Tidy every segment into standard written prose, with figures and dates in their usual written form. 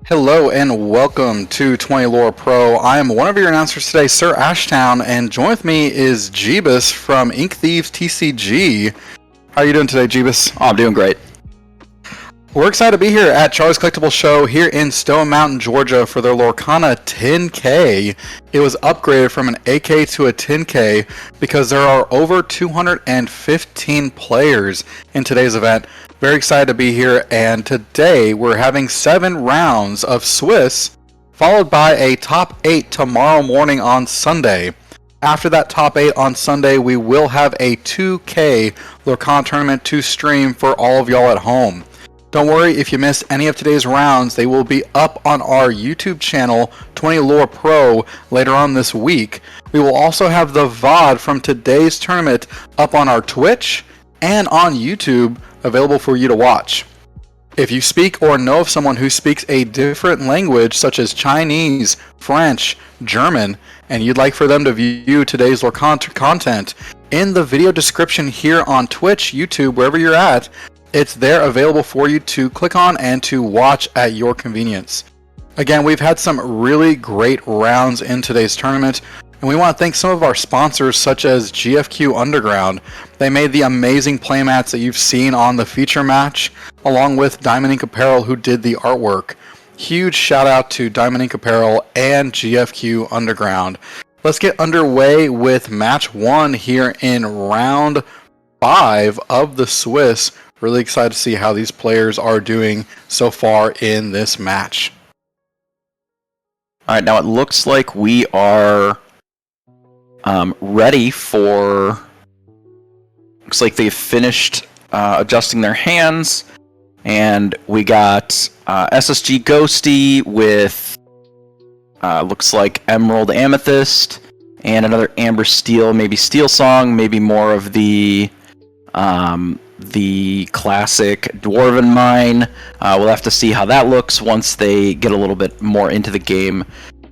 Hello and welcome to 20 Lore Pro. I am one of your announcers today, SirAshtown, and join with me is Jebas from Ink Thieves TCG. How are you doing today, Jebas? Oh, I'm doing great. We're excited to be here at Charlie's Collectible Show here in Stone Mountain, Georgia for their Lorcana 10K. It was upgraded from an AK to a 10K because there are over 215 players in today's event. Very excited to be here, and today we're having 7 rounds of Swiss, followed by a top 8 tomorrow morning on Sunday. After that top 8 on Sunday, we will have a 2K Lorcana tournament to stream for all of y'all at home. Don't worry if you missed any of today's rounds, they will be up on our YouTube channel, 20 Lore Pro, later on this week. We will also have the VOD from today's tournament up on our Twitch and on YouTube, available for you to watch. If you speak or know of someone who speaks a different language, such as Chinese, French, German, and you'd like for them to view today's Lorcana content, in the video description here on Twitch, YouTube, wherever you're at, it's there available for you to click on and to watch at your convenience. Again, we've had some really great rounds in today's tournament, and we want to thank some of our sponsors such as GFQ Underground. They made the amazing playmats that you've seen on the feature match, along with Ink Apparel, who did the artwork. Huge shout out to Ink Apparel and GFQ Underground. Let's get underway with match 1 here in round 5 of the Swiss. Really excited to see how these players are doing so far in this match. All right, now it looks like we are ready for... Looks like they've finished adjusting their hands, and we got SSG GHOSTY with looks like Emerald Amethyst and another Amber Steel, maybe Steel Song, maybe more of the classic Dwarven Mine. We'll have to see how that looks once they get a little bit more into the game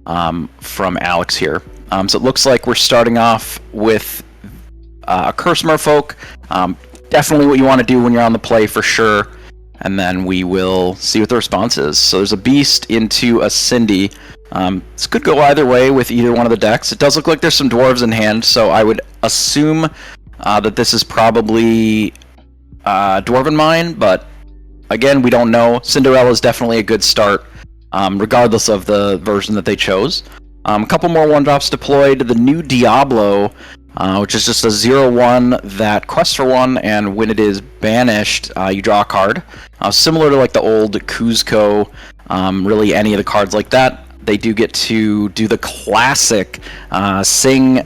from Alex here. So it looks like we're starting off with a Curse Merfolk. Definitely what you want to do when you're on the play for sure. And then we will see what the response is. So there's a Beast into a Cindy. This could go either way with either one of the decks. It does look like there's some Dwarves in hand, so I would assume that this is probably Dwarven Mine, but again, we don't know. Cinderella is definitely a good start, regardless of the version that they chose. A couple more 1-drops deployed. The new Diablo, which is just a 0/1 that quests for 1, and when it is banished, you draw a card. Similar to like the old Kuzco, really any of the cards like that. They do get to do the classic sing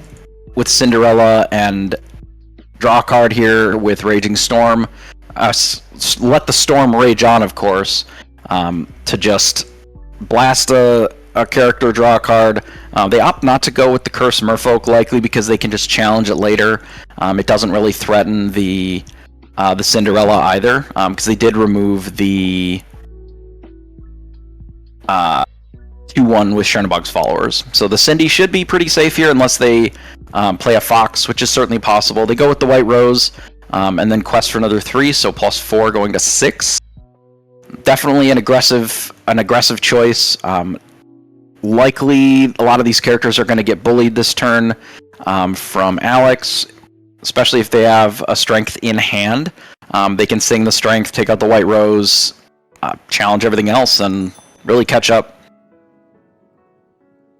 with Cinderella and draw a card here with Raging Storm. Let the storm rage on, of course, to just blast a character, draw a card. They opt not to go with the Curse Merfolk, likely because they can just challenge it later. It doesn't really threaten the Cinderella either, because they did remove the 2/1 with Chernobog's followers. So the Cindy should be pretty safe here unless they play a Fox, which is certainly possible. They go with the White Rose, and then quest for another 3, so +4 going to 6. Definitely an aggressive choice. Likely, a lot of these characters are going to get bullied this turn from Alex, especially if they have a strength in hand. They can sing the strength, take out the White Rose, challenge everything else, and really catch up.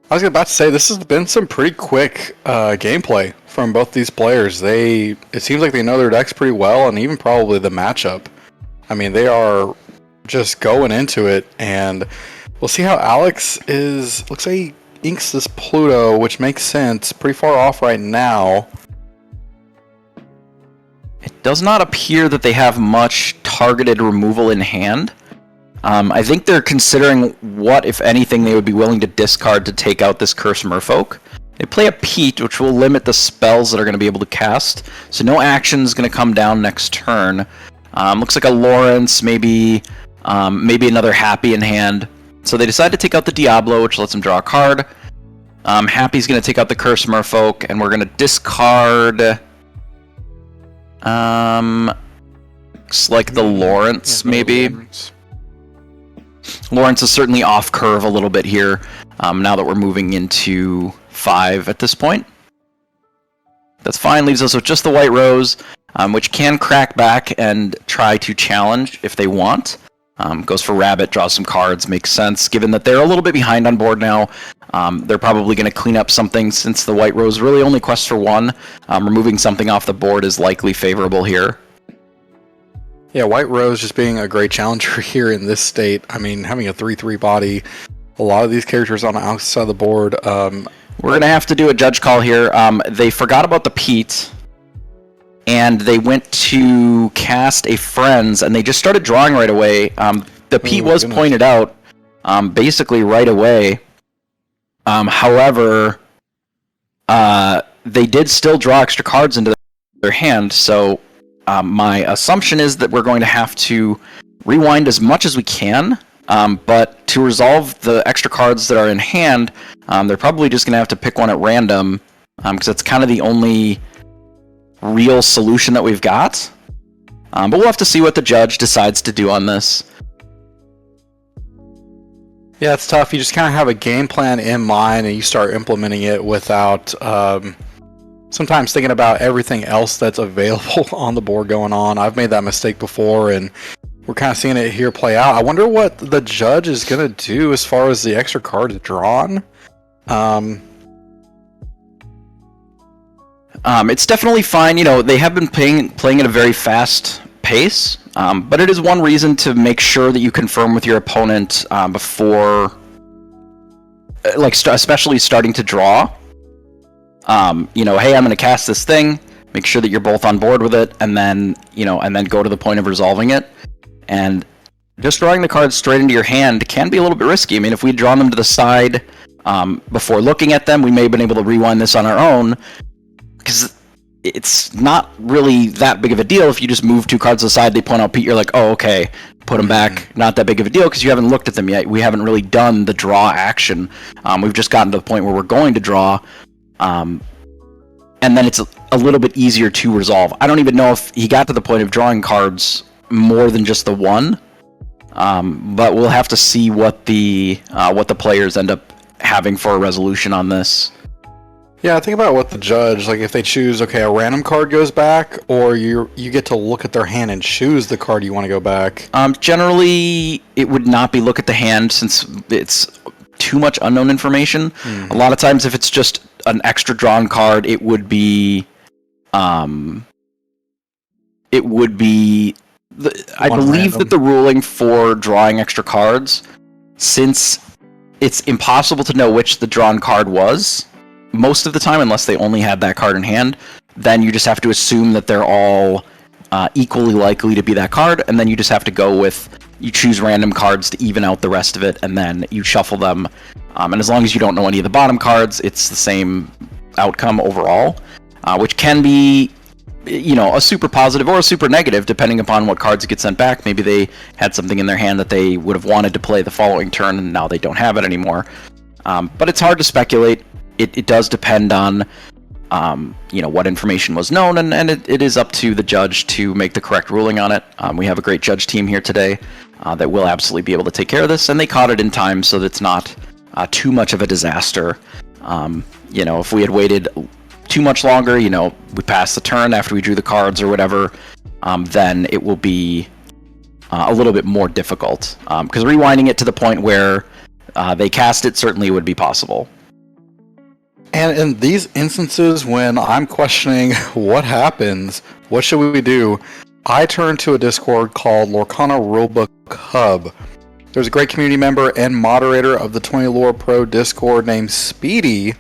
I was about to say, this has been some pretty quick gameplay from both these players. It seems like they know their decks pretty well, and even probably the matchup. I mean, they are just going into it, and we'll see how Alex is. Looks like he inks this Pluto, which makes sense. Pretty far off right now. It does not appear that they have much targeted removal in hand. I think they're considering what, if anything, they would be willing to discard to take out this Curse Merfolk. They play a Pete, which will limit the spells that are going to be able to cast, so no action is going to come down next turn. Looks like a Lawrence, maybe another Happy in hand. So they decide to take out the Diablo, which lets them draw a card. Happy's going to take out the Curse Merfolk, and we're going to discard... looks like the Lawrence, maybe. Lawrence is certainly off curve a little bit here, now that we're moving into 5 at this point. That's fine, leaves us with just the white rose, which can crack back and try to challenge if they want. Goes for rabbit, draws some cards, makes sense. Given that they're a little bit behind on board now, they're probably going to clean up something since the white rose really only quests for 1. Removing something off the board is likely favorable here. Yeah, white rose just being a great challenger here in this state. I mean, having a 3/3 body, a lot of these characters on the outside of the board. We're going to have to do a judge call here. They forgot about the Pete, and they went to cast a Friends, and they just started drawing right away. The Pete was pointed out basically right away. However, they did still draw extra cards into their hand, so my assumption is that we're going to have to rewind as much as we can, but to resolve the extra cards that are in hand, they're probably just going to have to pick one at random, because that's kind of the only real solution that we've got. But we'll have to see what the judge decides to do on this. Yeah, it's tough. You just kind of have a game plan in mind and you start implementing it without sometimes thinking about everything else that's available on the board going on. I've made that mistake before, and we're kind of seeing it here play out. I wonder what the judge is going to do as far as the extra cards drawn. It's definitely fine. You know, they have been playing at a very fast pace, but it is one reason to make sure that you confirm with your opponent before, especially starting to draw. You know, hey, I'm going to cast this thing. Make sure that you're both on board with it, and then go to the point of resolving it. And just drawing the cards straight into your hand can be a little bit risky. I mean, if we'd drawn them to the side before looking at them, we may have been able to rewind this on our own, because it's not really that big of a deal. If you just move 2 cards aside, they point out Pete, you're like, oh, okay, put them back. Not that big of a deal, because you haven't looked at them yet. We haven't really done the draw action. We've just gotten to the point where we're going to draw, and then it's a little bit easier to resolve. I don't even know if he got to the point of drawing cards more than just the 1, but we'll have to see what the players end up having for a resolution on this. Yeah, think about what the judge, like if they choose, okay, a random card goes back, or you get to look at their hand and choose the card you want to go back. Generally, it would not be look at the hand, since it's too much unknown information. A lot of times, if it's just an extra drawn card, it would be I believe that the ruling for drawing extra cards, since it's impossible to know which the drawn card was most of the time, unless they only had that card in hand, then you just have to assume that they're all equally likely to be that card, and then you just have to go with, you choose random cards to even out the rest of it, and then you shuffle them. And as long as you don't know any of the bottom cards, it's the same outcome overall, which can be, you know, a super positive or a super negative, depending upon what cards get sent back. Maybe they had something in their hand that they would have wanted to play the following turn, and now they don't have it anymore. But it's hard to speculate. It does depend on, you know, what information was known, and it is up to the judge to make the correct ruling on it. We have a great judge team here today that will absolutely be able to take care of this, and they caught it in time so that it's not too much of a disaster. You know, if we had waited too much longer, you know, we passed the turn after we drew the cards or whatever, then it will be a little bit more difficult. Because rewinding it to the point where they cast it certainly would be possible. And in these instances, when I'm questioning what happens, what should we do, I turn to a Discord called Lorcana Rulebook Hub. There's a great community member and moderator of the 20 Lore Pro Discord named Speedy,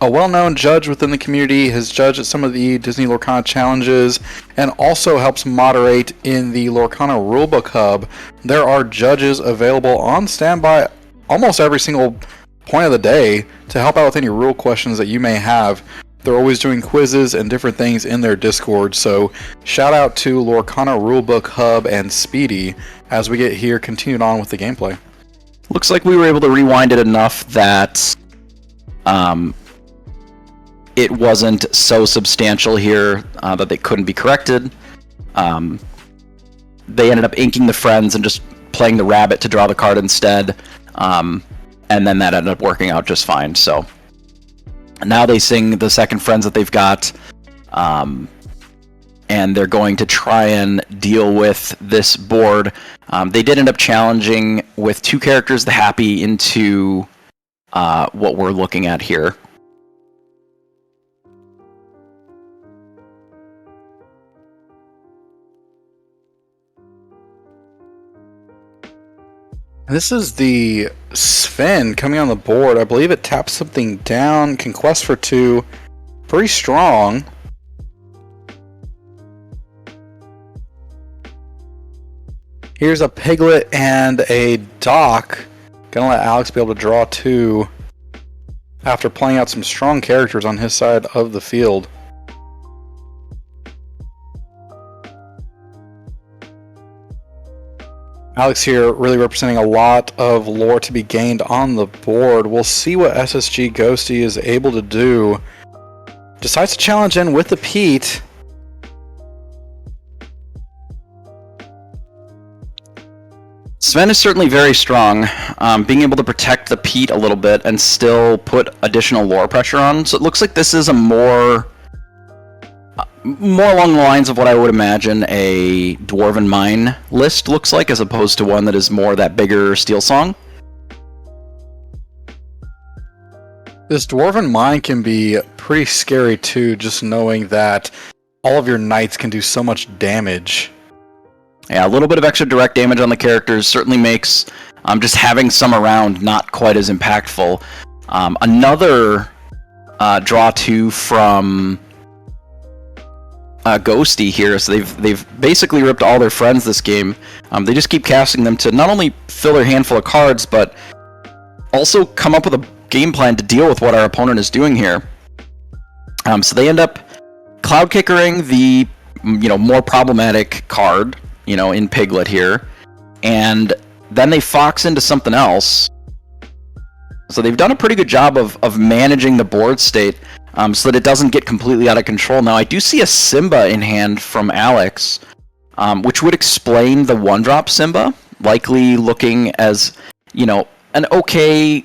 a well-known judge within the community, has judged at some of the Disney Lorcana challenges, and also helps moderate in the Lorcana Rulebook Hub. There are judges available on standby almost every single point of the day to help out with any rule questions that you may have. They're always doing quizzes and different things in their Discord, so shout out to Lorcana Rulebook Hub and Speedy as we get here continued on with the gameplay. Looks like we were able to rewind it enough that it wasn't so substantial here that they couldn't be corrected. They ended up inking the Friends and just playing the rabbit to draw the card instead, and then that ended up working out just fine. So now they sing the second friends that they've got, and they're going to try and deal with this board. They did end up challenging with 2 characters the happy into what we're looking at here. This is the Sven coming on the board. I believe it taps something down, can quest for 2. Pretty strong. Here's a Piglet and a Doc. Gonna let Alex be able to draw 2 after playing out some strong characters on his side of the field. Alex here really representing a lot of lore to be gained on the board. We'll see what SSG GHOSTY is able to do. Decides to challenge in with the Pete. Sven is certainly very strong, being able to protect the Pete a little bit and still put additional lore pressure on. So it looks like this is a more along the lines of what I would imagine a Dwarven Mine list looks like, as opposed to one that is more that bigger Steel Song. This Dwarven Mine can be pretty scary too, just knowing that all of your knights can do so much damage. Yeah, a little bit of extra direct damage on the characters certainly makes just having some around not quite as impactful. Another draw 2 from Ghosty here, so they've basically ripped all their friends this game. They just keep casting them to not only fill their handful of cards, but also come up with a game plan to deal with what our opponent is doing here. So they end up cloud kickering the more problematic card, in Piglet here, and then they fox into something else. So they've done a pretty good job of managing the board state, so that it doesn't get completely out of control. Now I do see a Simba in hand from Alex, which would explain the 1-drop Simba, likely looking as, an okay,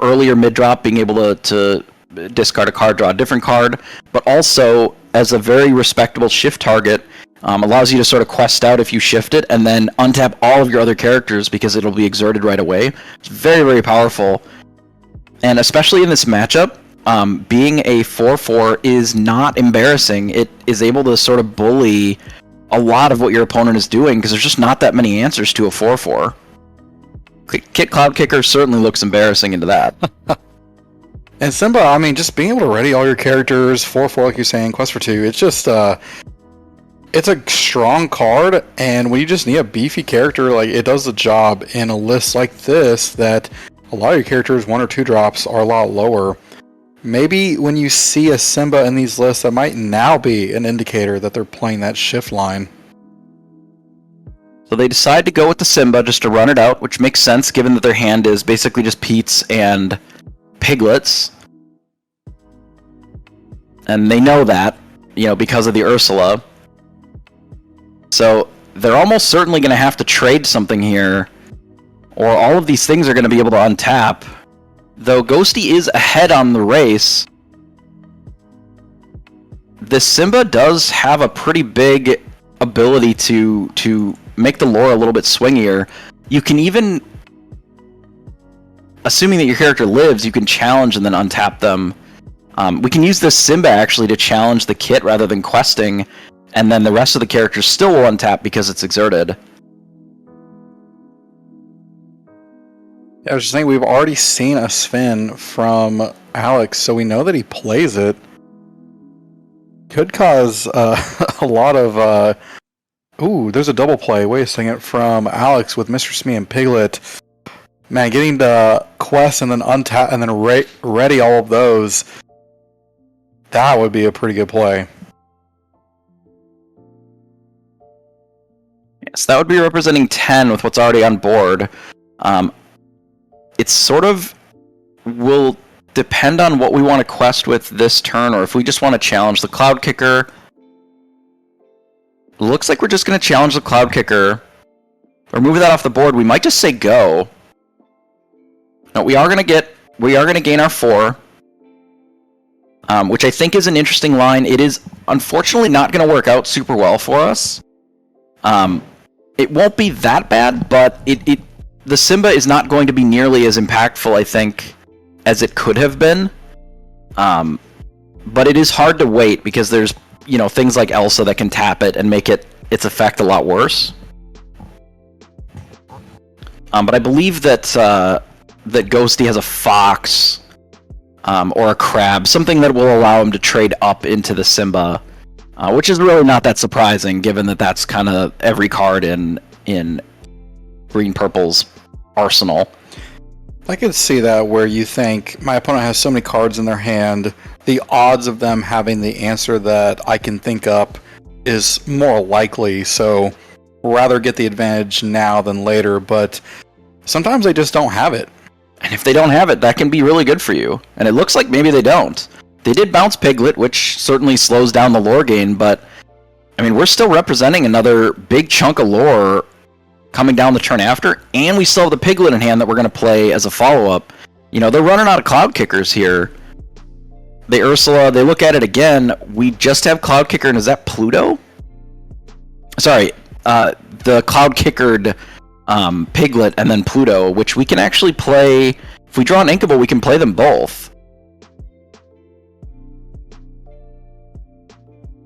earlier mid-drop, being able to discard a card, draw a different card, but also as a very respectable shift target. Allows you to sort of quest out if you shift it, and then untap all of your other characters because it'll be exerted right away. It's very, very powerful. And especially in this matchup, being a 4/4 is not embarrassing. It is able to sort of bully a lot of what your opponent is doing, because there's just not that many answers to a 4/4. Kit Cloud Kicker certainly looks embarrassing into that. And Simba, just being able to ready all your characters, 4/4 like you're saying, quest for 2, it's just, it's a strong card, and when you just need a beefy character, it does the job in a list like this, that a lot of your characters, 1 or 2 drops, are a lot lower. Maybe when you see a Simba in these lists, that might now be an indicator that they're playing that shift line. So they decide to go with the Simba just to run it out, which makes sense given that their hand is basically just Pete's and Piglets. And they know that, because of the Ursula. So they're almost certainly going to have to trade something here, or all of these things are going to be able to untap. Though Ghosty is ahead on the race, this Simba does have a pretty big ability to make the lore a little bit swingier. You can even, assuming that your character lives, you can challenge and then untap them. We can use this Simba actually to challenge the kit rather than questing, and then the rest of the characters still will untap because it's exerted. I was just saying, we've already seen a Sven from Alex, so we know that he plays it. Could cause a lot of... Ooh, there's a double play. Wait a second, from Alex with Mr. Smee and Piglet. Man, getting the quest and then untap and then ready all of those, that would be a pretty good play. Yes, that would be representing 10 with what's already on board. It sort of will depend on what we want to quest with this turn, or if we just want to challenge the Cloud Kicker. Looks like we're just going to challenge the Cloud Kicker, remove that off the board. We might just say go. No, we are gonna gain our 4, which I think is an interesting line. It is unfortunately not gonna work out super well for us. It won't be that bad, but the Simba is not going to be nearly as impactful, I think, as it could have been. But it is hard to wait because there's, things like Elsa that can tap it and make its effect a lot worse. But I believe that Ghosty has a fox or a crab, something that will allow him to trade up into the Simba, which is really not that surprising, given that that's kind of every card in Green Purple's arsenal. I could see that where you think my opponent has so many cards in their hand, the odds of them having the answer that I can think up is more likely, so rather get the advantage now than later, but sometimes they just don't have it. And if they don't have it, that can be really good for you. And it looks like maybe they don't. They did bounce Piglet, which certainly slows down the lore gain, but I mean, we're still representing another big chunk of lore coming down the turn after, and we still have the Piglet in hand that we're going to play as a follow-up. They're running out of Cloud Kickers here. The Ursula, they look at it again. We just have Cloud Kicker, and is that Pluto? Sorry, the Cloud Kickered Piglet and then Pluto, which we can actually play. If we draw an Inkable, we can play them both.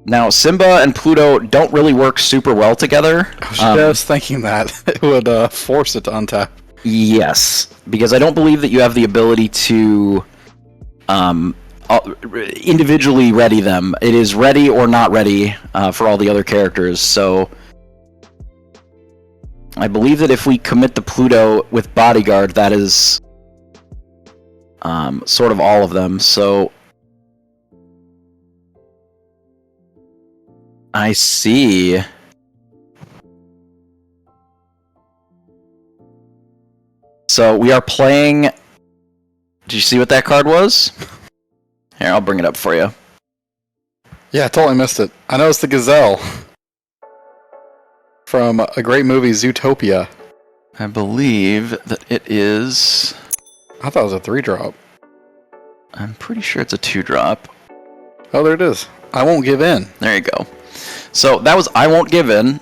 Now, Simba and Pluto don't really work super well together. I was just thinking that. It would force it to untap. Yes, because I don't believe that you have the ability to individually ready them. It is ready or not ready for all the other characters, so I believe that if we commit the Pluto with Bodyguard, that is sort of all of them, so I see. So we are playing... Did you see what that card was? Here, I'll bring it up for you. Yeah, I totally missed it. I know it's the Gazelle from a great movie, Zootopia. I believe that it is... I thought it was a 3-drop. I'm pretty sure it's a 2-drop. Oh, there it is. I Won't Give In. There you go. So that was I Won't Give In.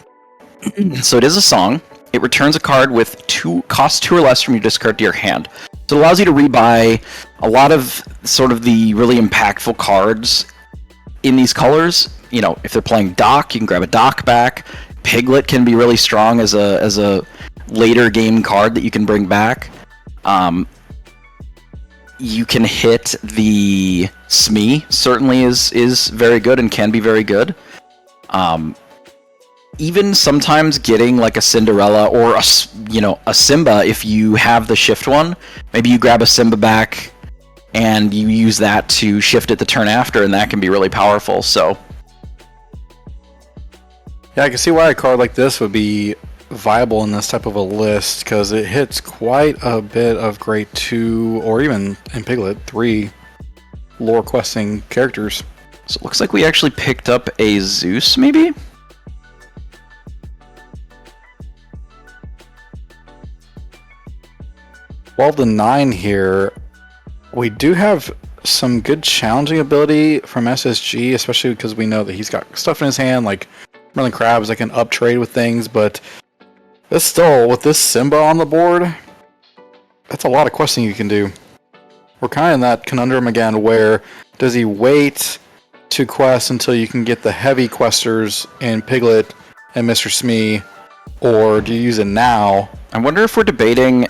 So it is a song. It returns a card with cost 2 or less from your discard to your hand. So it allows you to rebuy a lot of sort of the really impactful cards in these colors. If they're playing Doc, you can grab a Doc back. Piglet can be really strong as a later game card that you can bring back. You can hit the Smee, certainly is very good and can be very good. Even sometimes getting like a Cinderella or a Simba, if you have the shift one, maybe you grab a Simba back and you use that to shift it the turn after, and that can be really powerful. So yeah, I can see why a card like this would be viable in this type of a list, because it hits quite a bit of grade 2 or even in Piglet 3 lore questing characters. So it looks like we actually picked up a Zeus, maybe? 12-9 here. We do have some good challenging ability from SSG, especially because we know that he's got stuff in his hand like Merlin Crabs that can up trade with things, but that's still, with this Simba on the board, that's a lot of questing you can do. We're kind of in that conundrum again where does he wait to quest until you can get the heavy questers in Piglet and Mr. Smee, or do you use it now? I wonder if we're debating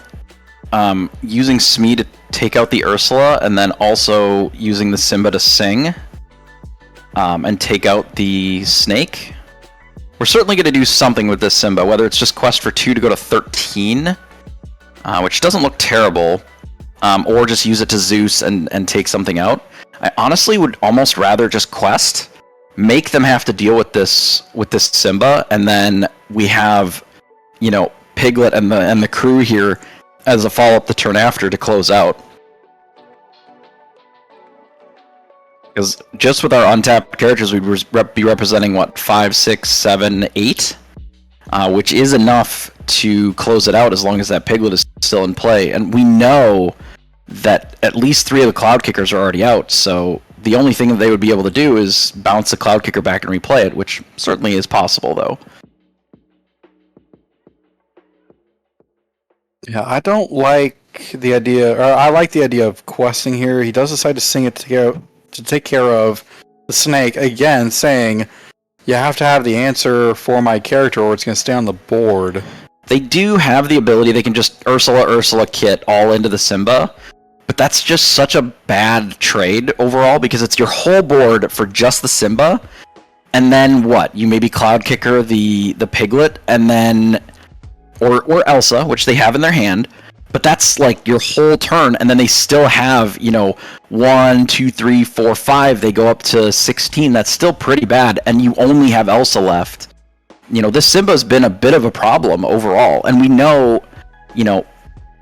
using Smee to take out the Ursula and then also using the Simba to sing and take out the snake. We're certainly going to do something with this Simba, whether it's just quest for 2 to go to 13, which doesn't look terrible, or just use it to Zeus and take something out. I honestly would almost rather just quest, make them have to deal with this Simba, and then we have, Piglet and the crew here as a follow-up the turn after to close out. Because just with our untapped characters, we'd be representing, 5, 6, 7, 8 which is enough to close it out as long as that Piglet is still in play. And we know that at least 3 of the Cloud Kickers are already out, so the only thing that they would be able to do is bounce the Cloud Kicker back and replay it, which certainly is possible, though. Yeah, I don't like the idea, or I like the idea of questing here. He does decide to sing it to take care of the snake, again saying, you have to have the answer for my character or it's going to stay on the board. They do have the ability, they can just Ursula kit all into the Simba, but that's just such a bad trade overall because it's your whole board for just the Simba, and then what? You maybe Cloud Kicker the Piglet, and then or Elsa, which they have in their hand, but that's like your whole turn, and then they still have, 1, 2, 3, 4, 5, they go up to 16. That's still pretty bad, and you only have Elsa left. This Simba's been a bit of a problem overall, and we know,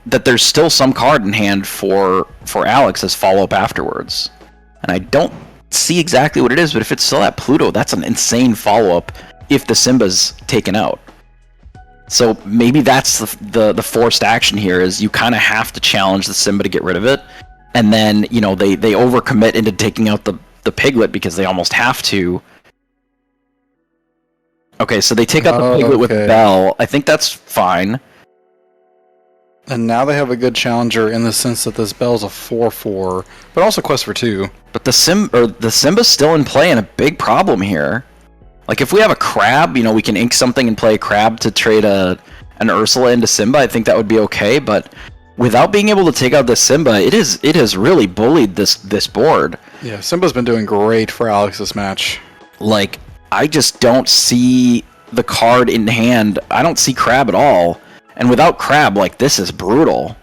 that there's still some card in hand for Alex as follow-up afterwards. And I don't see exactly what it is, but if it's still at Pluto, that's an insane follow-up if the Simba's taken out. So maybe that's the forced action here, is you kind of have to challenge the Simba to get rid of it, and then, they overcommit into taking out the Piglet because they almost have to. Okay, so they take out the Piglet with Bell. I think that's fine. And now they have a good challenger in the sense that this Bell's a 4/4, but also quest for 2. But the Simba's still in play, and a big problem here. Like, if we have a Crab, we can ink something and play a Crab to trade an Ursula into Simba. I think that would be okay, but without being able to take out this Simba, it has really bullied this board. Yeah, Simba's been doing great for Alex this match. Like, I just don't see the card in hand. I don't see Crab at all. And without Crab, like, this is brutal.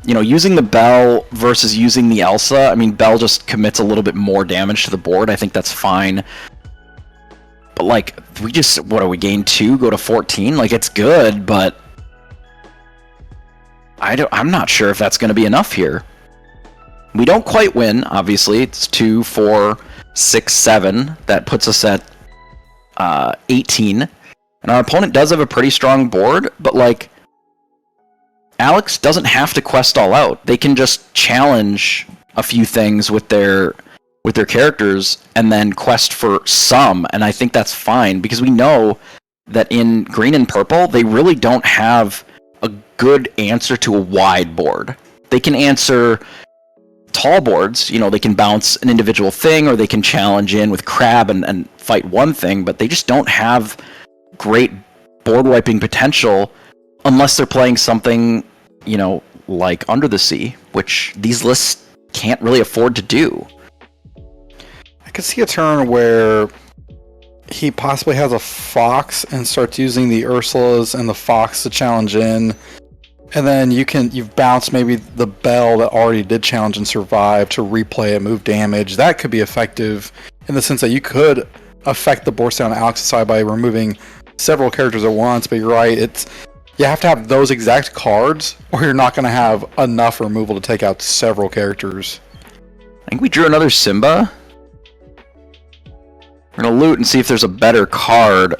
Using the Bell versus using the Elsa, I mean, Bell just commits a little bit more damage to the board. I think that's fine. But, like, what are we, gain 2, go to 14? Like, it's good, but I'm not sure if that's going to be enough here. We don't quite win, obviously. It's 2, 4, 6, 7. That puts us at 18. And our opponent does have a pretty strong board, but, like, Alex doesn't have to quest all out. They can just challenge a few things with their characters and then quest for some, and I think that's fine, because we know that in green and purple, they really don't have a good answer to a wide board. They can answer tall boards, they can bounce an individual thing, or they can challenge in with Crab and fight one thing, but they just don't have great board wiping potential unless they're playing something, like Under the Sea, which these lists can't really afford to do. I could see a turn where he possibly has a Fox and starts using the Ursulas and the Fox to challenge in, and then you've bounced maybe the Bell that already did challenge and survive to replay it, move damage. That could be effective in the sense that you could affect the board down Alex's side by removing several characters at once, but you're right, you have to have those exact cards or you're not going to have enough removal to take out several characters. I think we drew another Simba. We're going to loot and see if there's a better card.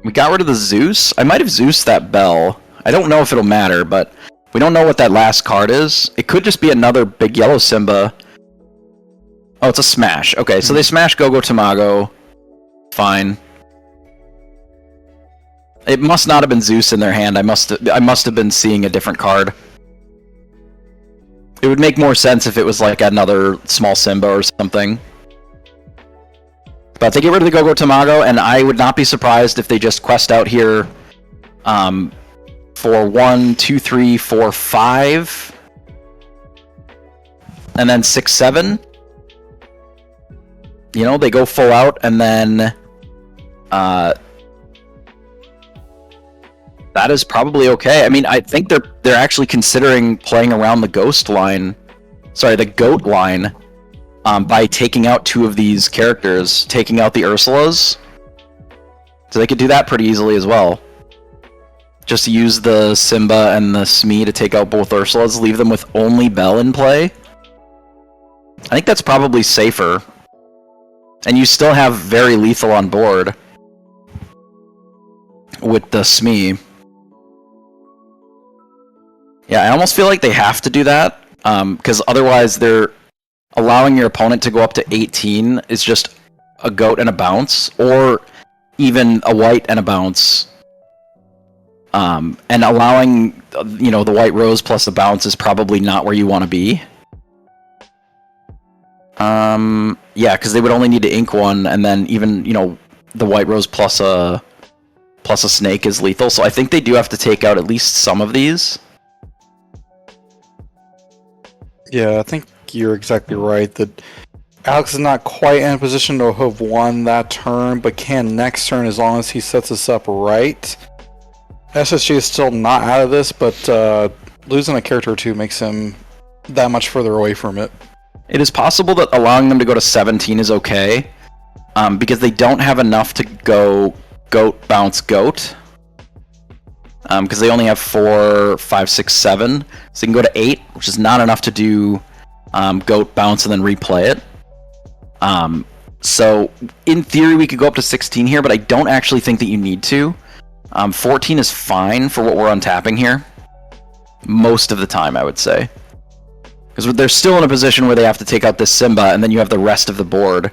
We got rid of the Zeus. I might have Zeus that Bell. I don't know if it'll matter, but we don't know what that last card is. It could just be another big yellow Simba. Oh, it's a smash. Okay, so they smash Gogo Tamago. Fine. It must not have been Zeus in their hand. I must have been seeing a different card. It would make more sense if it was like another small Simba or something. But they get rid of the Gogo Tamago, and I would not be surprised if they just quest out here for 1, 2, 3, 4, 5, and then 6, 7. They go full out, and then that is probably okay. I mean, I think they're actually considering playing around the ghost line, the goat line, by taking out 2 of these characters, taking out the Ursulas. So they could do that pretty easily as well. Just use the Simba and the Smee to take out both Ursulas, leave them with only Bell in play. I think that's probably safer. And you still have very lethal on board with the SME. Yeah, I almost feel like they have to do that, because otherwise they're allowing your opponent to go up to 18 is just a goat and a bounce, or even a white and a bounce. And allowing, the white rose plus the bounce is probably not where you want to be. Yeah, because they would only need to ink one, and then even, the white rose plus a snake is lethal. So I think they do have to take out at least some of these. Yeah, I think you're exactly right that Alex is not quite in a position to have won that turn, but can next turn as long as he sets us up right. SSG is still not out of this, but losing a character or two makes him that much further away from it. It is possible that allowing them to go to 17 is okay, because they don't have enough to go goat, bounce, goat. Because they only have 4, 5, 6, 7. So you can go to 8, which is not enough to do goat, bounce, and then replay it. So in theory, we could go up to 16 here, but I don't actually think that you need to. 14 is fine for what we're untapping here. Most of the time, I would say. Because they're still in a position where they have to take out this Simba, and then you have the rest of the board.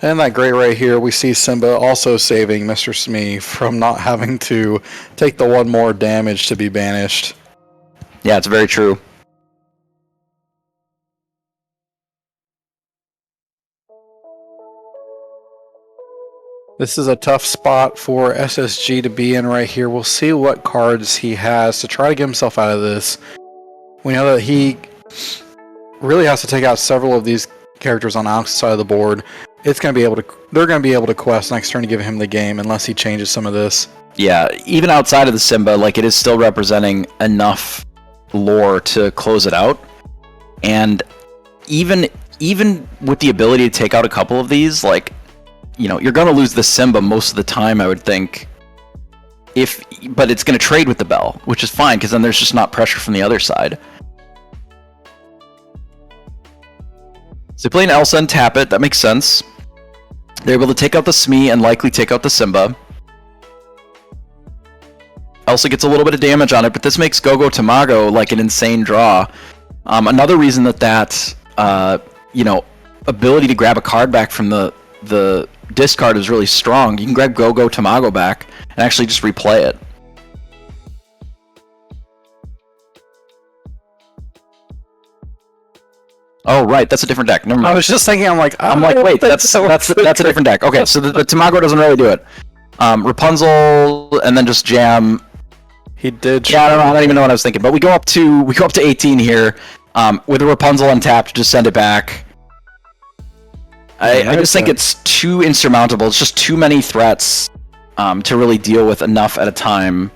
And that gray right here, we see Simba also saving Mr. Smee from not having to take the one more damage to be banished. Yeah, it's very true. This is a tough spot for SSG to be in right here. We'll see what cards he has to try to get himself out of this. We know that he really has to take out several of these characters on Alex's side of the board. They're going to be able to quest next turn to give him the game unless he changes some of this. Yeah, even outside of the Simba, it is still representing enough lore to close it out. And even with the ability to take out a couple of these, you're going to lose the Simba most of the time, I would think. But it's going to trade with the Bell, which is fine, because then there's just not pressure from the other side. So they play an Elsa and tap it, that makes sense. They're able to take out the Smee and likely take out the Simba. Elsa gets a little bit of damage on it, but this makes Gogo Tamago an insane draw. Another reason that ability to grab a card back from the discard is really strong. You can grab Gogo Tamago back and actually just replay it. Oh right, that's a different deck. Never mind. I was just thinking, wait, that's a different deck. Okay, so the Tamago doesn't really do it. Rapunzel and then just jam. He did. Yeah, I don't even know what I was thinking. But we go up to 18 here with a Rapunzel untapped. Just send it back. I just think it's too insurmountable. It's just too many threats to really deal with enough at a time.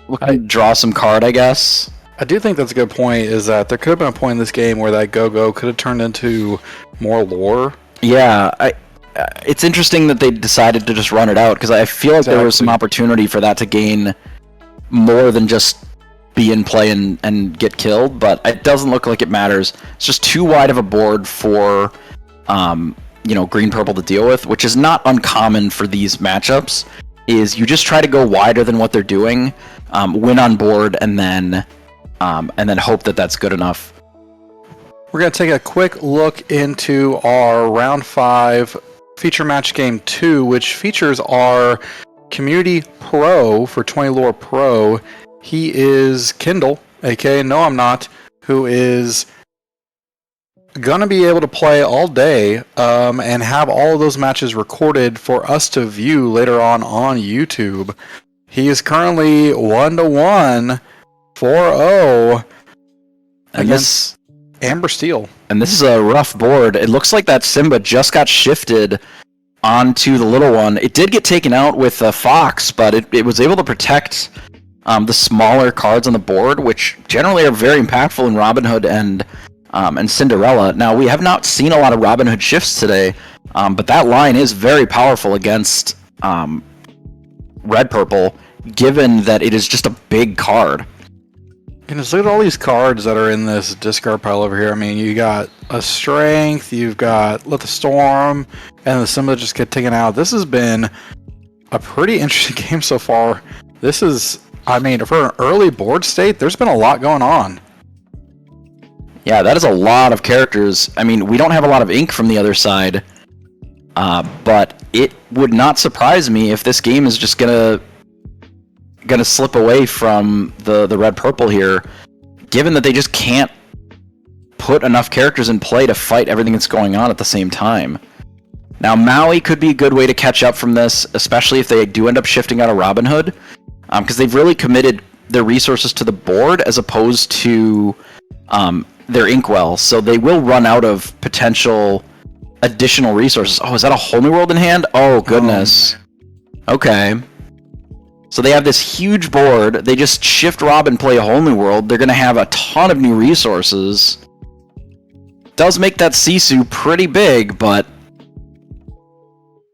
We can draw some card, I guess. I do think that's a good point, is that there could have been a point in this game where that Go-Go could have turned into more lore. Yeah, it's interesting that they decided to just run it out, because I feel like there was some opportunity for that to gain more than just be in play and get killed, but it doesn't look like it matters. It's just too wide of a board for green-purple to deal with, which is not uncommon for these matchups, is you just try to go wider than what they're doing, win on board, and then hope that that's good enough. We're going to take a quick look into our Round 5 feature match game 2, which features our Community Pro for 20 Lore Pro. He is Kindle, aka No I'm Not, who is going to be able to play all day and have all of those matches recorded for us to view later on YouTube. He is currently 1-1, 4-0 against Amber Steel. And this is a rough board. It looks like that Simba just got shifted onto the little one. It did get taken out with a Fox, but it was able to protect the smaller cards on the board, which generally are very impactful in Robin Hood and Cinderella. Now, we have not seen a lot of Robin Hood shifts today, but that line is very powerful against Red-Purple, given that it is just a big card. And just look at all these cards that are in this discard pile over here. I mean, you got a Strength, you've got Let the Storm, and the Simba just get taken out. This has been a pretty interesting game so far. This is, I mean, for an early board state, there's been a lot going on. Yeah, that is a lot of characters. I mean, we don't have a lot of ink from the other side, but it would not surprise me if this game is just gonna slip away from the red-purple here, given that they just can't put enough characters in play to fight everything that's going on at the same time. Now, Maui could be a good way to catch up from this, especially if they do end up shifting out of Robin Hood, because they've really committed their resources to the board as opposed to their inkwell, so they will run out of potential additional resources. Oh, is that a whole new world in hand? Oh, goodness. Okay. So they have this huge board. They just shift Rob and play a whole new world. They're going to have a ton of new resources. Does make that Sisu pretty big, but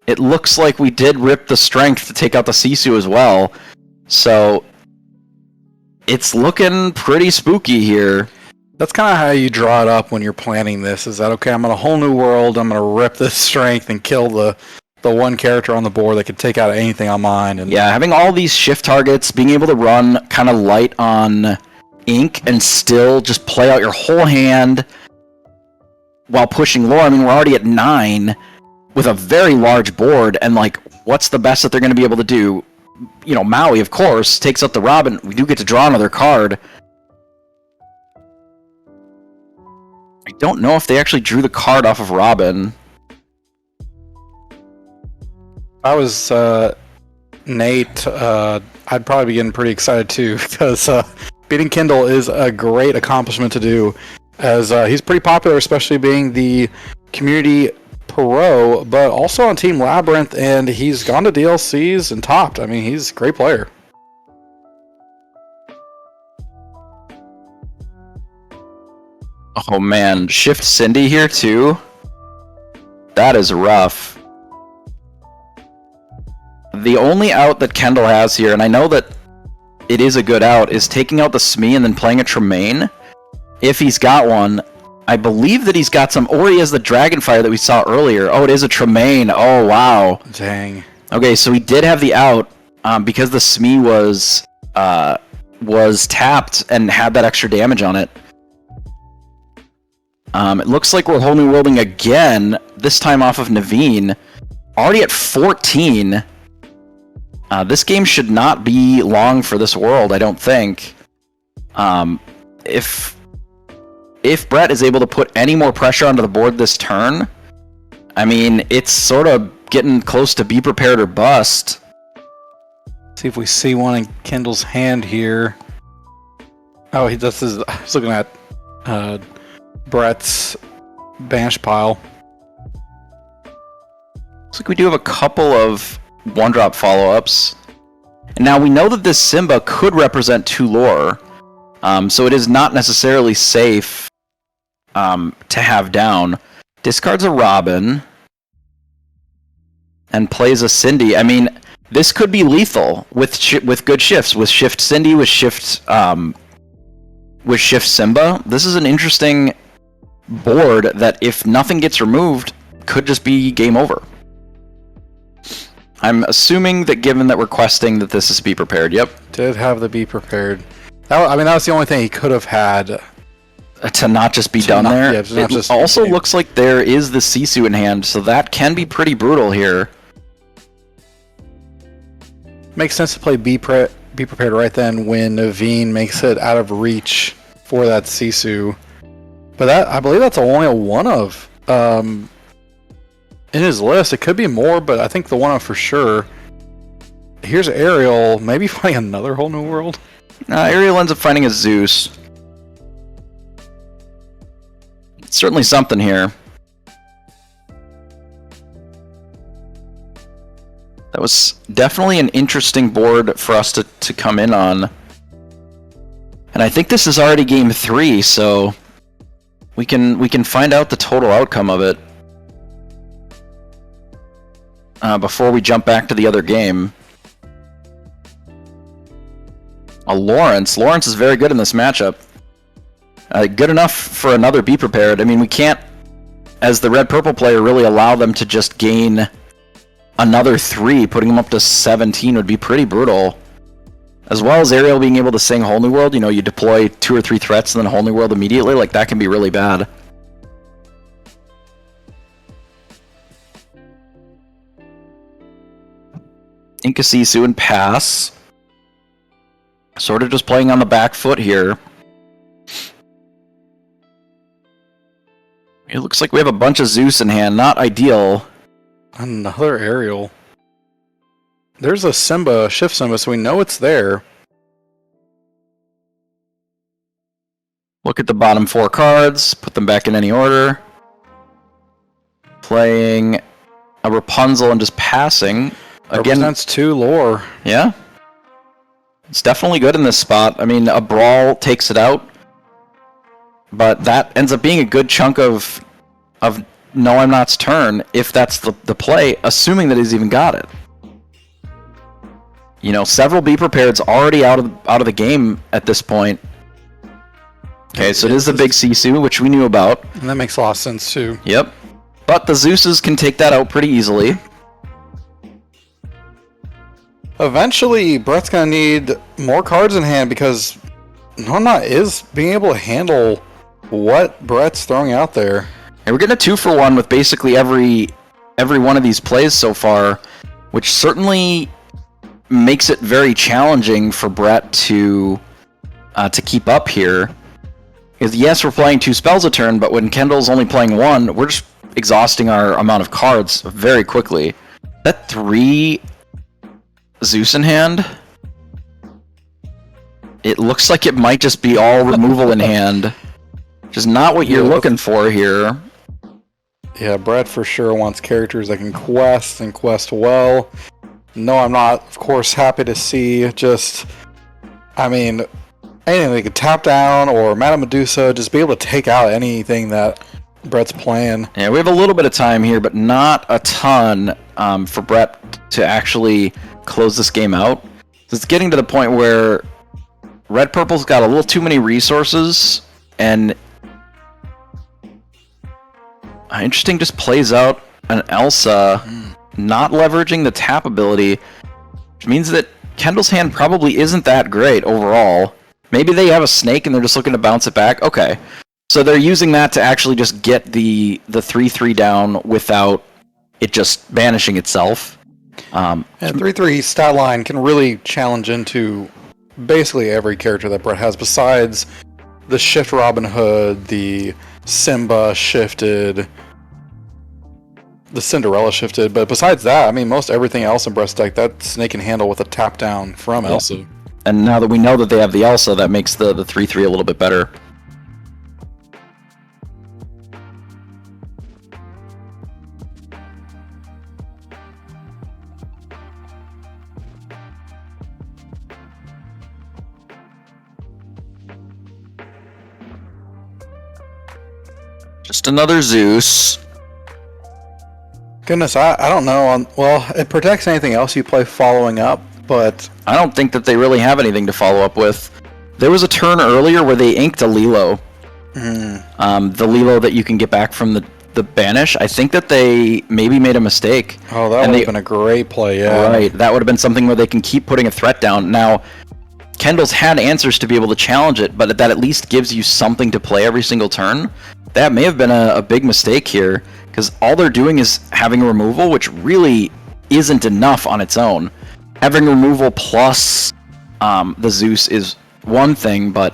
it looks like we did rip the Strength to take out the Sisu as well. So it's looking pretty spooky here. That's kind of how you draw it up when you're planning this. Is that, okay, I'm in a whole new world, I'm going to rip this Strength and kill the one character on the board that can take out anything on mine. And yeah, having all these shift targets, being able to run kind of light on ink and still just play out your whole hand while pushing lore. I mean, we're already at 9 with a very large board, and like, what's the best that they're going to be able to do? You know, Maui, of course, takes out the Robin. We do get to draw another card. I don't know if they actually drew the card off of Robin. If I was Nate, I'd probably be getting pretty excited too, because beating Kindle is a great accomplishment to do, as he's pretty popular, especially being the community pro, but also on Team Labyrinth, and he's gone to DLCs and topped. I mean, he's a great player. Oh man, shift Cindy here too? That is rough. The only out that Kendall has here, and I know that it is a good out, is taking out the Smee and then playing a Tremaine. If he's got one. I believe that he's got some, or he has the Dragonfire that we saw earlier. Oh, it is a Tremaine. Oh, wow. Dang. Okay, so he did have the out because the Smee was tapped and had that extra damage on it. It looks like we're whole new worlding again, this time off of Naveen. Already at 14. This game should not be long for this world, I don't think. If Brett is able to put any more pressure onto the board this turn, I mean, it's sort of getting close to be prepared or bust. See if we see one in Kendall's hand here. Oh, I was looking at Brett's banished pile. Looks like we do have a couple of one-drop follow-ups. And now we know that this Simba could represent 2 lore, so it is not necessarily safe to have down. Discards a Robin and plays a Cindy. I mean, this could be lethal with good shifts. With shift Cindy, with shift Simba. This is an interesting board that, if nothing gets removed, could just be game over. I'm assuming that, given that we're questing, that this is be prepared. Yep. Did have the be prepared. That was the only thing he could have had. To not just be done there. Yeah, it also looks like there is the Sisu in hand, so that can be pretty brutal here. Makes sense to play be prepared right then when Naveen makes it out of reach for that Sisu. But I believe that's only a one of in his list. It could be more, but I think the one of for sure. Here's Ariel, maybe finding another whole new world. Ariel ends up finding a Zeus. It's certainly something here. That was definitely an interesting board for us to come in on. And I think this is already game 3, so we can find out the total outcome of it before we jump back to the other game. A Lawrence. Lawrence is very good in this matchup. Good enough for another Be Prepared. I mean, we can't, as the red-purple player, really allow them to just gain another 3. Putting them up to 17 would be pretty brutal. As well as Ariel being able to sing Whole New World. You know, you deploy 2 or 3 threats and then Whole New World immediately. Like, that can be really bad. Inkasisu and pass. Sort of just playing on the back foot here. It looks like we have a bunch of Zeus in hand. Not ideal. Another Ariel. There's a Simba, Shift Simba, so we know it's there. Look at the bottom 4 cards. Put them back in any order. Playing a Rapunzel and just passing. Again, represents 2 lore. Yeah. It's definitely good in this spot. I mean, a Brawl takes it out. But that ends up being a good chunk of No I'm Not's turn, if that's the play, assuming that he's even got it. You know, several Be Prepared's already out of the game at this point. Okay, so it is the big Sisu, which we knew about. And that makes a lot of sense, too. Yep. But the Zeuses can take that out pretty easily. Eventually, Brett's going to need more cards in hand because No I'm Not is being able to handle what Brett's throwing out there. And we're getting a 2-for-1 with basically every one of these plays so far, which certainly makes it very challenging for Brett to keep up here. Because yes, we're playing 2 spells a turn, but when Kendall's only playing 1, we're just exhausting our amount of cards very quickly. That 3 Zeus in hand? It looks like it might just be all removal in hand. Which is not what you're looking for here. Yeah, Brett for sure wants characters that can quest and quest well. No, I'm not, of course, happy to see just, I mean, anything they could tap down or Madame Medusa, just be able to take out anything that Brett's playing. Yeah, we have a little bit of time here, but not a ton for Brett to actually close this game out. So it's getting to the point where Red-Purple's got a little too many resources, and interesting just plays out an Elsa not leveraging the tap ability, which means that Kendall's hand probably isn't that great overall. Maybe they have a snake and they're just looking to bounce it back. Okay, so they're using that to actually just get the 3/3 down without it just banishing itself. And 3/3 stat line can really challenge into basically every character that Brett has, besides the Shift Robin Hood, the Simba shifted, the Cinderella shifted, but besides that, I mean, most everything else in Brett's deck, that snake can handle with a tap down from Elsa. And now that we know that they have the Elsa, that makes the 3/3 a little bit better. Just another Zeus. Goodness, I don't know. Well, it protects anything else you play following up, but I don't think that they really have anything to follow up with. There was a turn earlier where they inked a Lilo. The Lilo that you can get back from the banish. I think that they maybe made a mistake. Oh, that would have been a great play, yeah. Right, that would have been something where they can keep putting a threat down. Now, Kendall's had answers to be able to challenge it, but that at least gives you something to play every single turn. That may have been a big mistake here, because all they're doing is having removal, which really isn't enough on its own. Having removal plus the Zeus is one thing, but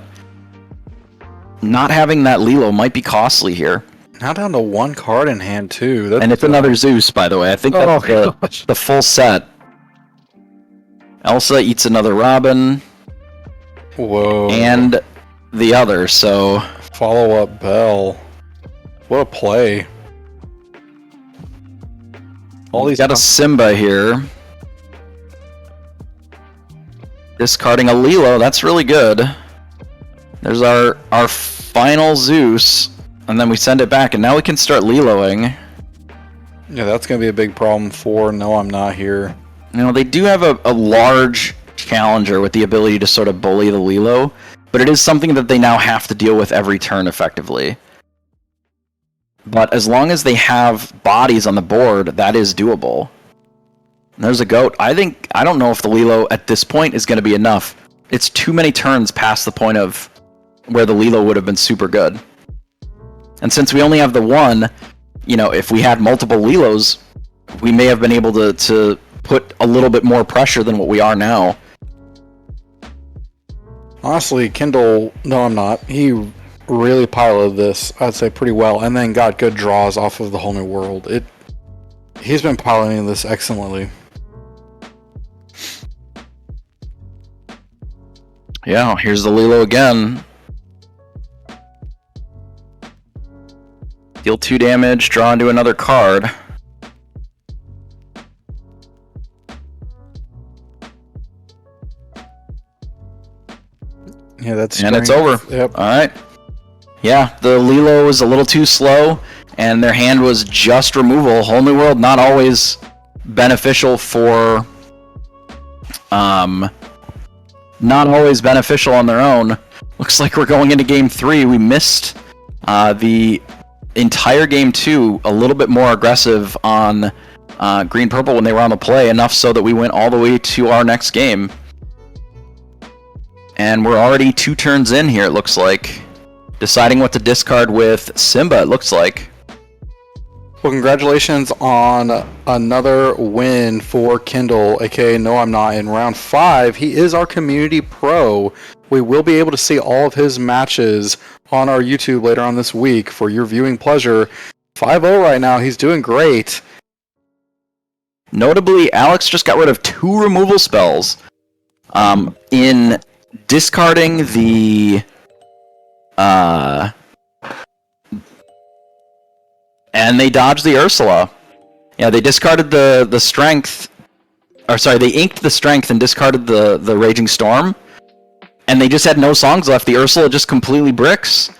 not having that Lilo might be costly here. Now down to 1 card in hand, too. And it's another Zeus, by the way. I think that's the full set. Elsa eats another Robin. Whoa. And the other, so... Follow-up Bell. What a play. All these got a Simba here. Discarding a Lilo, that's really good. There's our final Zeus, and then we send it back, and now we can start Liloing. Yeah, that's going to be a big problem for No I'm Not here. You know, they do have a large challenger with the ability to sort of bully the Lilo, but it is something that they now have to deal with every turn effectively. But as long as they have bodies on the board, that is doable. And there's a goat. I don't know if the Lilo at this point is going to be enough. It's too many turns past the point of where the Lilo would have been super good. And since we only have the one, you know, if we had multiple Lilos, we may have been able to put a little bit more pressure than what we are now. Honestly, Kindle, no, I'm not. He really piloted this, I'd say, pretty well, and then got good draws off of the whole new world. He's been piloting this excellently. Yeah, here's the Lilo again. Deal 2 damage, draw into another card. Yeah, that's and it's over. Yep. All right. Yeah, the Lilo was a little too slow, and their hand was just removal. Whole New World not always beneficial for, not always beneficial on their own. Looks like we're going into Game 3. We missed the entire Game 2, a little bit more aggressive on green-purple when they were on the play, enough so that we went all the way to our next game. And we're already 2 turns in here, it looks like. Deciding what to discard with Simba, it looks like. Well, congratulations on another win for Kindle, aka No I'm Not, in round 5. He is our community pro. We will be able to see all of his matches on our YouTube later on this week for your viewing pleasure. 5-0 right now, he's doing great. Notably, Alex just got rid of 2 removal spells. In discarding the... and they dodged the Ursula. Yeah, they discarded the strength... Or sorry, they inked the strength and discarded the Raging Storm. And they just had no songs left. The Ursula just completely bricks.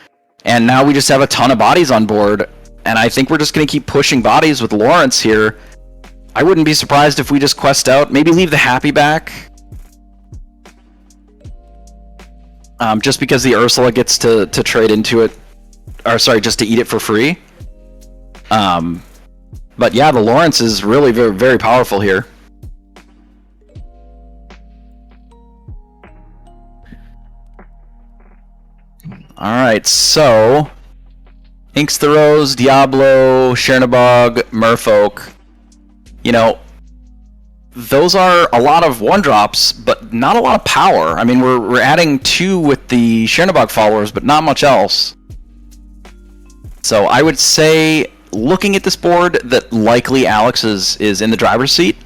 And now we just have a ton of bodies on board. And I think we're just going to keep pushing bodies with Lawrence here. I wouldn't be surprised if we just quest out. Maybe leave the Happy back. Just because the Ursula gets to trade into it. Or sorry, just to eat it for free. But yeah, the Lawrence is really very, very powerful here. Alright, so... Inks the Rose, Diablo, Chernabog, Merfolk. You know, those are a lot of 1-drops, but not a lot of power. I mean, we're adding 2 with the Chernabog followers, but not much else. So I would say, looking at this board, that likely Alex is in the driver's seat.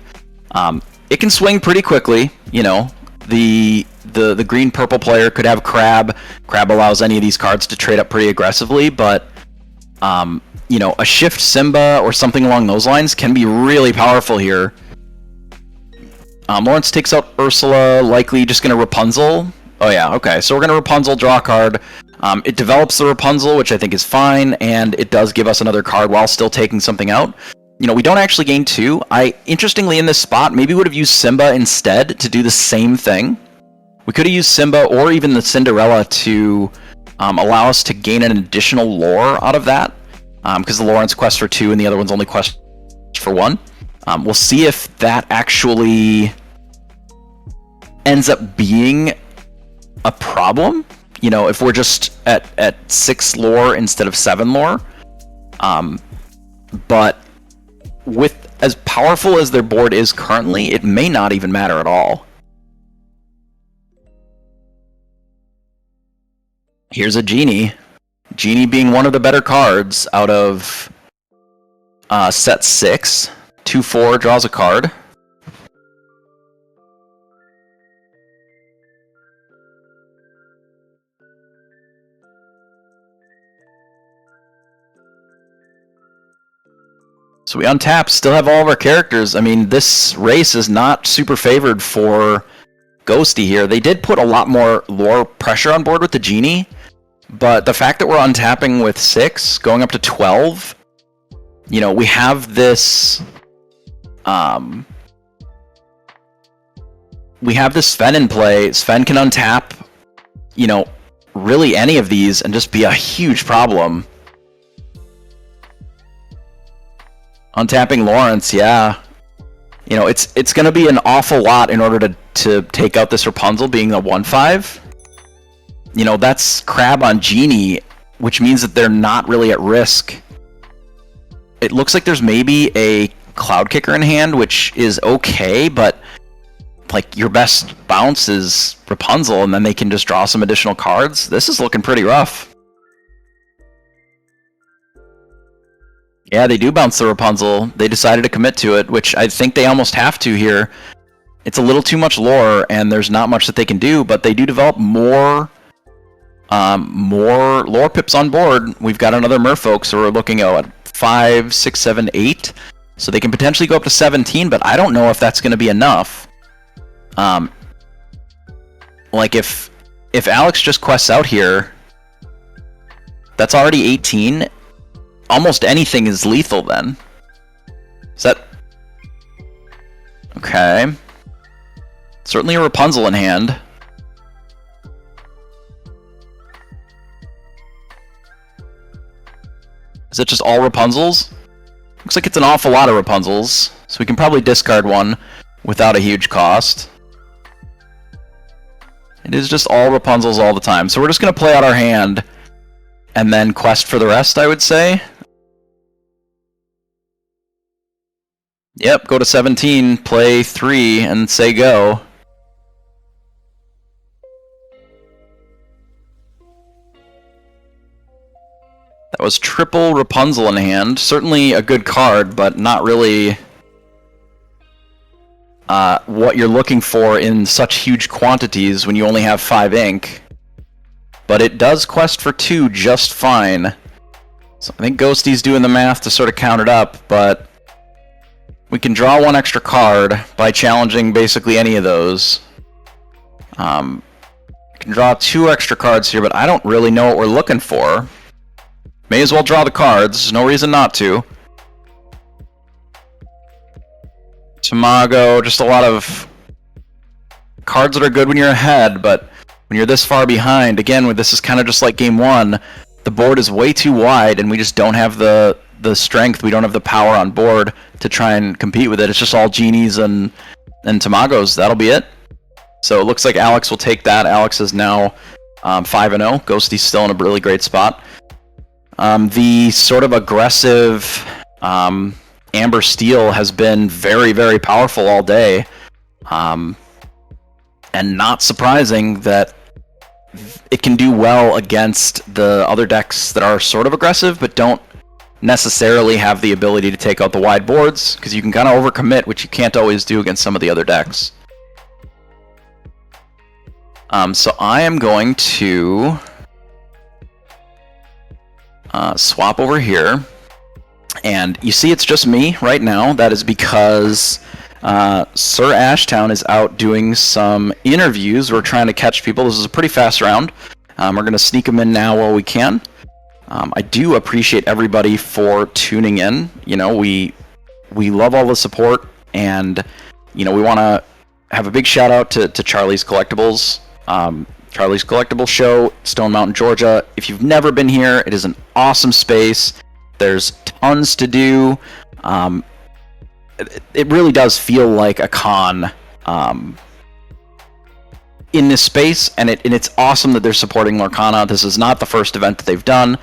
It can swing pretty quickly, you know. The green-purple player could have Crab. Crab allows any of these cards to trade up pretty aggressively, but you know, a Shift Simba or something along those lines can be really powerful here. Lawrence takes out Ursula, likely just going to Rapunzel. Oh yeah, okay, so we're going to Rapunzel, draw a card. It develops the Rapunzel, which I think is fine, and it does give us another card while still taking something out. You know, we don't actually gain 2. Interestingly, in this spot, maybe would have used Simba instead to do the same thing. We could have used Simba or even the Cinderella to allow us to gain an additional lore out of that, because the Lawrence quest for 2 and the other one's only quest for 1. We'll see if that actually ends up being a problem. You know, if we're just at 6 lore instead of 7 lore. But with as powerful as their board is currently, it may not even matter at all. Here's a Genie. Genie being one of the better cards out of set 6. 2/4 draws a card. So we untap, still have all of our characters. I mean, this race is not super favored for Ghosty here. They did put a lot more lore pressure on board with the Genie, but the fact that we're untapping with 6, going up to 12, you know, we have this we have this Sven in play. Sven can untap, you know, really any of these and just be a huge problem. Untapping Lawrence, yeah. You know, it's going to be an awful lot in order to take out this Rapunzel being a 1/5. You know, that's Crab on Genie, which means that they're not really at risk. It looks like there's maybe a Cloud Kicker in hand, which is okay, but like your best bounce is Rapunzel, and then they can just draw some additional cards. This is looking pretty rough. Yeah, they do bounce the Rapunzel. They decided to commit to it, which I think they almost have to here. It's a little too much lore, and there's not much that they can do, but they do develop more lore pips on board. We've got another Merfolk, so we're looking at 5, 6, 7, 8. So they can potentially go up to 17, but I don't know if that's going to be enough. Like if Alex just quests out here, that's already 18. Almost anything is lethal then. Is that... Okay. Certainly a Rapunzel in hand. Is it just all Rapunzels? Looks like it's an awful lot of Rapunzels, so we can probably discard one without a huge cost. It is just all Rapunzels all the time, so we're just going to play out our hand and then quest for the rest, I would say. Yep, go to 17, play 3, and say go. That was triple Rapunzel in hand. Certainly a good card, but not really what you're looking for in such huge quantities when you only have 5 ink. But it does quest for 2 just fine. So I think Ghosty's doing the math to sort of count it up, but we can draw 1 extra card by challenging basically any of those. We can draw 2 extra cards here, but I don't really know what we're looking for. May as well draw the cards, no reason not to. Tamago, just a lot of cards that are good when you're ahead, but when you're this far behind, again, this is kind of just like game 1, the board is way too wide and we just don't have the strength, we don't have the power on board to try and compete with it. It's just all Genies and Tamagos, that'll be it. So it looks like Alex will take that. Alex is now 5-0, Ghosty's still in a really great spot. The sort of aggressive Amber Steel has been very, very powerful all day. And not surprising that it can do well against the other decks that are sort of aggressive, but don't necessarily have the ability to take out the wide boards, because you can kind of overcommit, which you can't always do against some of the other decks. So I am going to... swap over here, and you see it's just me right now. That is because SirAshtown is out doing some interviews. We're trying to catch people. This is a pretty fast round. We're going to sneak them in now while we can. I do appreciate everybody for tuning in. You know, we love all the support, and you know, we want to have a big shout out to Charlie's Collectibles. Charlie's Collectible Show, Stone Mountain, Georgia. If you've never been here, it is an awesome space. There's tons to do. It really does feel like a con in this space, and it's awesome that they're supporting Lorcana. This is not the first event that they've done.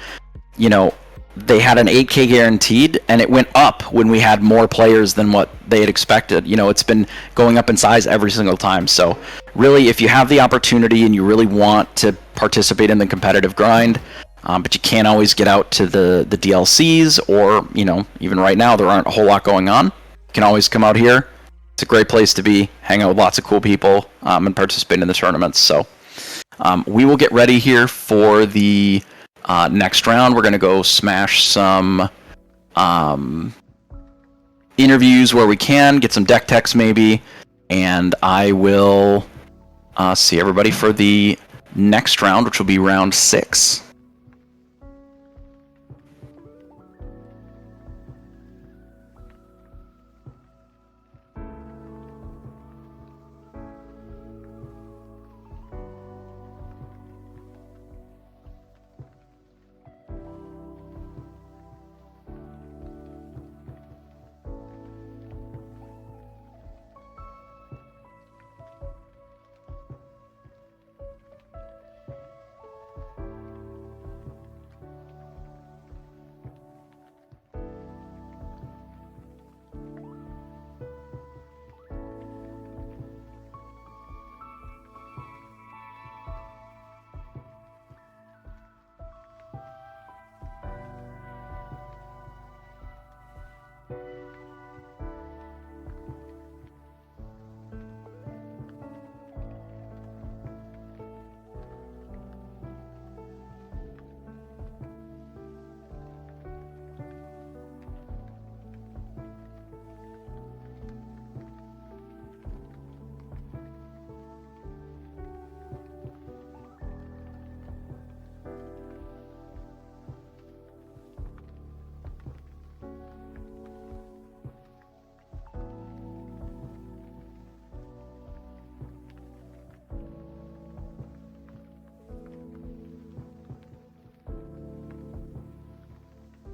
You know, they had an 8K guaranteed, and it went up when we had more players than what they had expected. You know, it's been going up in size every single time. So really, if you have the opportunity and you really want to participate in the competitive grind, but you can't always get out to the DLCs, or, you know, even right now there aren't a whole lot going on, you can always come out here. It's a great place to be, hang out with lots of cool people, and participate in the tournaments. So we will get ready here for the next round. We're going to go smash some interviews where we can, get some deck techs maybe, and I will see everybody for the next round, which will be round 6.